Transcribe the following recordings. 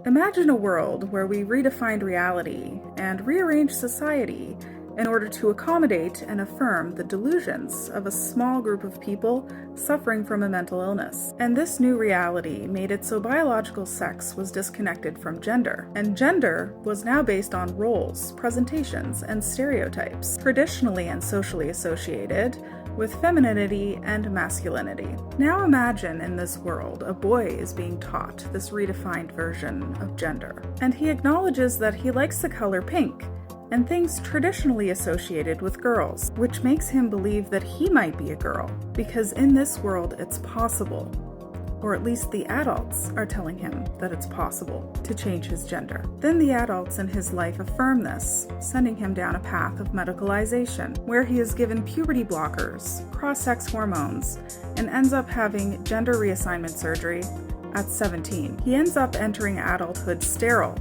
Imagine a world where we redefined reality and rearranged society in order to accommodate and affirm the delusions of a small group of people suffering from a mental illness. And this new reality made it so biological sex was disconnected from gender, and gender was now based on roles, presentations, and stereotypes, traditionally and socially associated with femininity and masculinity. Now imagine in this world a boy is being taught this redefined version of gender, and he acknowledges that he likes the color pink and things traditionally associated with girls, which makes him believe that he might be a girl, because in this world it's possible, or at least the adults are telling him that it's possible to change his gender. Then the adults in his life affirm this, sending him down a path of medicalization, where he is given puberty blockers, cross-sex hormones, and ends up having gender reassignment surgery at 17. He ends up entering adulthood sterile,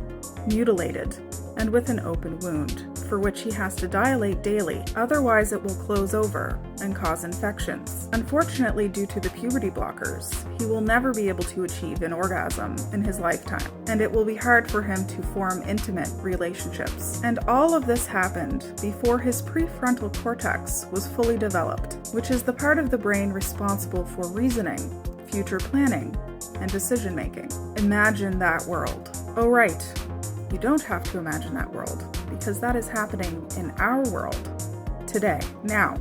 mutilated, and with an open wound, for which he has to dilate daily, otherwise it will close over and cause infections. Unfortunately, due to the puberty blockers, he will never be able to achieve an orgasm in his lifetime, and it will be hard for him to form intimate relationships. And all of this happened before his prefrontal cortex was fully developed, which is the part of the brain responsible for reasoning, future planning, and decision making. Imagine that world. Oh right, you don't have to imagine that world, because that is happening in our world today. Now,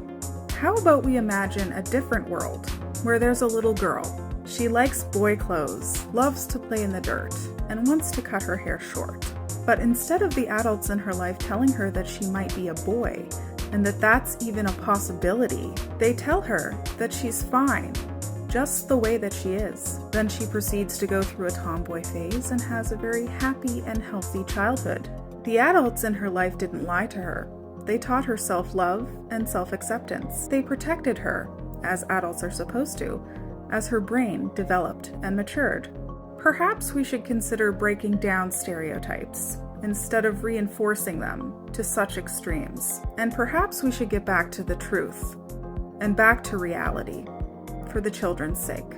how about we imagine a different world where there's a little girl. She likes boy clothes, loves to play in the dirt, and wants to cut her hair short. But instead of the adults in her life telling her that she might be a boy, and that that's even a possibility, they tell her that she's fine, just the way that she is. Then she proceeds to go through a tomboy phase and has a very happy and healthy childhood. The adults in her life didn't lie to her. They taught her self-love and self-acceptance. They protected her, as adults are supposed to, as her brain developed and matured. Perhaps we should consider breaking down stereotypes instead of reinforcing them to such extremes. And perhaps we should get back to the truth and back to reality, for the children's sake.